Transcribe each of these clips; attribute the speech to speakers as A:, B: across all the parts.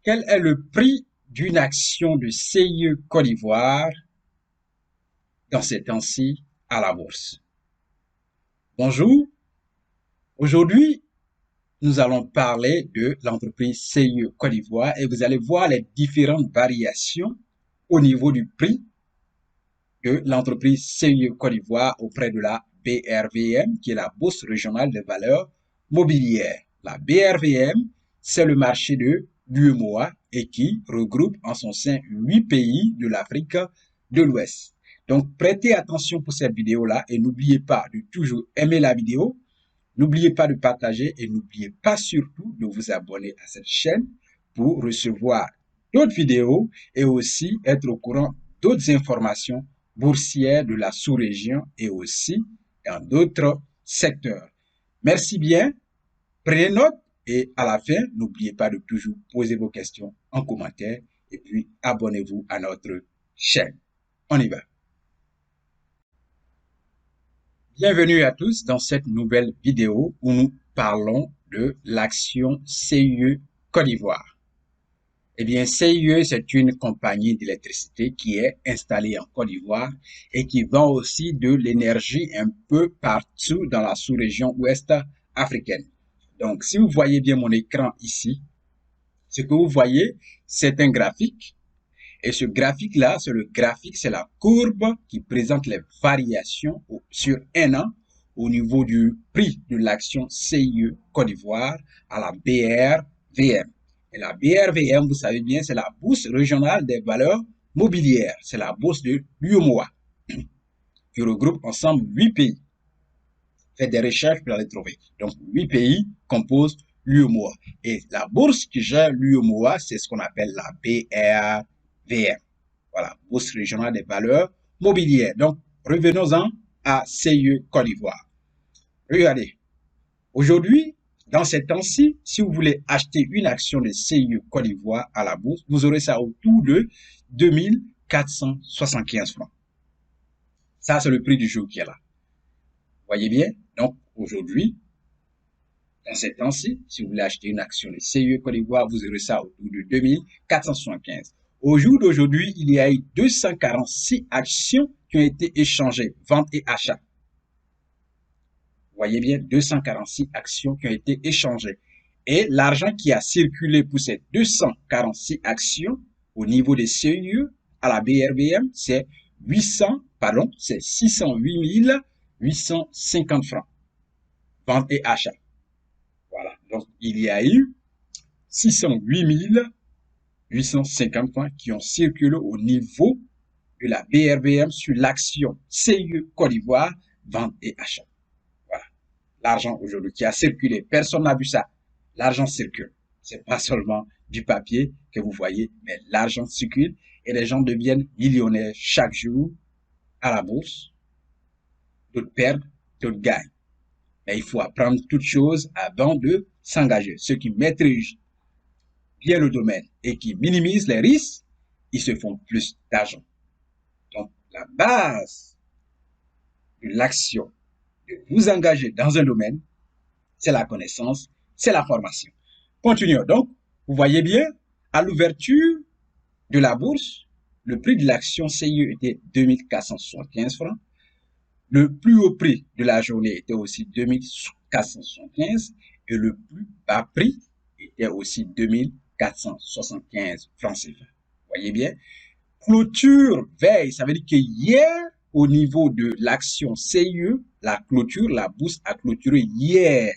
A: Quel est le prix d'une action de CIE Côte d'Ivoire dans ces temps-ci à la bourse? Bonjour, aujourd'hui, nous allons parler de l'entreprise CIE Côte d'Ivoire et vous allez voir les différentes variations au niveau du prix de l'entreprise CIE Côte d'Ivoire auprès de la BRVM, qui est la Bourse régionale des valeurs mobilières. La BRVM, c'est le marché de l'UEMOA et qui regroupe en son sein 8 pays de l'Afrique de l'Ouest. Donc, prêtez attention pour cette vidéo-là et n'oubliez pas de toujours aimer la vidéo, n'oubliez pas de partager et n'oubliez pas surtout de vous abonner à cette chaîne pour recevoir d'autres vidéos et aussi être au courant d'autres informations boursières de la sous-région et aussi dans d'autres secteurs. Merci bien, prenez note et à la fin, n'oubliez pas de toujours poser vos questions en commentaire et puis abonnez-vous à notre chaîne. On y va. Bienvenue à tous dans cette nouvelle vidéo où nous parlons de l'action CIE Côte d'Ivoire. Eh bien, CIE, c'est une compagnie d'électricité qui est installée en Côte d'Ivoire et qui vend aussi de l'énergie un peu partout dans la sous-région ouest africaine. Donc, si vous voyez bien mon écran ici, ce que vous voyez, c'est un graphique. Et ce graphique-là, c'est la courbe qui présente les variations sur un an au niveau du prix de l'action CIE Côte d'Ivoire à la BRVM. Et la BRVM, vous savez bien, c'est la Bourse régionale des valeurs mobilières. C'est la bourse de l'UEMOA qui regroupe ensemble 8 pays. Faites des recherches pour les trouver. Donc, 8 pays composent l'UEMOA. Et la bourse qui gère l'UEMOA, c'est ce qu'on appelle la BRVM. Voilà, Bourse régionale des valeurs mobilières. Donc, revenons-en à CIE Côte d'Ivoire. Regardez, aujourd'hui, dans ces temps-ci, si vous voulez acheter une action de CIE Côte d'Ivoire à la bourse, vous aurez ça autour de 2475 francs. Ça, c'est le prix du jour qui est là. Voyez bien? Donc, aujourd'hui, dans ces temps-ci, si vous voulez acheter une action de CIE Côte d'Ivoire, vous aurez ça autour de 2475. Au jour d'aujourd'hui, il y a eu 246 actions qui ont été échangées, vente et achat. Vous voyez bien, 246 actions qui ont été échangées. Et l'argent qui a circulé pour ces 246 actions au niveau des CIE à la BRBM, c'est 608 850 francs. Vente et achat. Voilà. Donc, il y a eu 608 850 francs qui ont circulé au niveau de la BRBM sur l'action CIE Côte d'Ivoire, vente et achat. Voilà. L'argent aujourd'hui qui a circulé. Personne n'a vu ça. L'argent circule. C'est pas seulement du papier que vous voyez, mais l'argent circule et les gens deviennent millionnaires chaque jour à la bourse. D'autres perdent, d'autres gagnent. Mais il faut apprendre toutes choses avant de s'engager. Ceux qui maîtrisent bien le domaine et qui minimisent les risques, ils se font plus d'argent. Donc, la base de l'action, de vous engager dans un domaine, c'est la connaissance, c'est la formation. Continuons. Donc, vous voyez bien, à l'ouverture de la bourse, le prix de l'action CIE était 2475 francs. Le plus haut prix de la journée était aussi 2475 et le plus bas prix était aussi 2475 francs CFA. Vous voyez bien? Clôture veille, ça veut dire que hier, au niveau de l'action CIE, la clôture, la bourse a clôturé hier,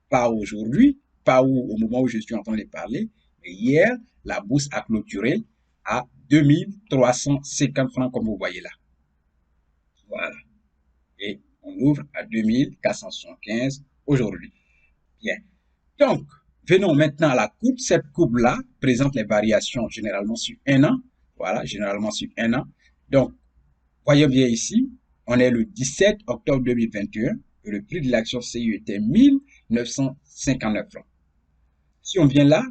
A: pas aujourd'hui, pas au moment où je suis en train de parler, mais hier, la bourse a clôturé à 2350 francs, comme vous voyez là. Voilà. Et on ouvre à 2475 aujourd'hui. Bien. Donc, venons maintenant à la courbe. Cette courbe-là présente les variations généralement sur un an. Voilà, généralement sur un an. Donc, voyons bien ici, on est le 17 octobre 2021 et le prix de l'action CIE était 1959 francs. Si on vient là,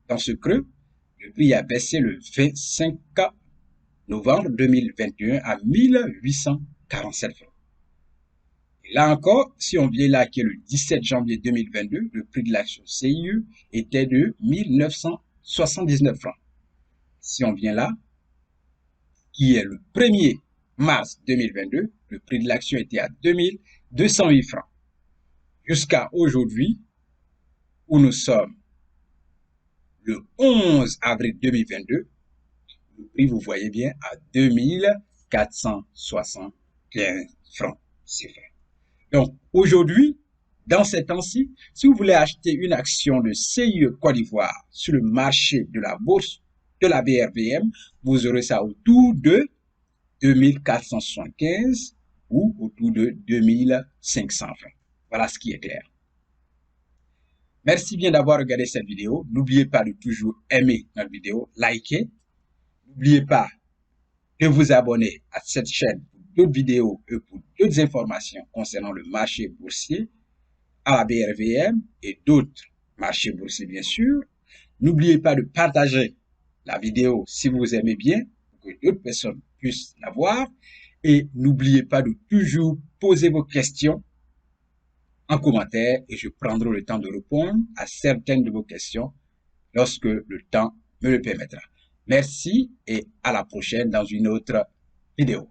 A: dans ce creux, le prix a baissé le 25 novembre 2021 à 1847 francs. Et là encore, si on vient là, qui est le 17 janvier 2022, le prix de l'action CIE était de 1900 79 francs. Si on vient là, qui est le 1er mars 2022, le prix de l'action était à 2208 francs. Jusqu'à aujourd'hui, où nous sommes le 11 avril 2022, le prix, vous voyez bien, à 2475 francs CFA. Donc, aujourd'hui, dans ces temps-ci, si vous voulez acheter une action de CIE Côte d'Ivoire sur le marché de la bourse de la BRVM, vous aurez ça autour de 2475 ou autour de 2500 francs. Voilà ce qui est clair. Merci bien d'avoir regardé cette vidéo. N'oubliez pas de toujours aimer notre vidéo, liker. N'oubliez pas de vous abonner à cette chaîne pour d'autres vidéos et pour d'autres informations concernant le marché boursier à la BRVM et d'autres marchés boursiers bien sûr. N'oubliez pas de partager la vidéo si vous aimez bien pour que d'autres personnes puissent la voir. Et n'oubliez pas de toujours poser vos questions en commentaire et je prendrai le temps de répondre à certaines de vos questions lorsque le temps me le permettra. Merci et à la prochaine dans une autre vidéo.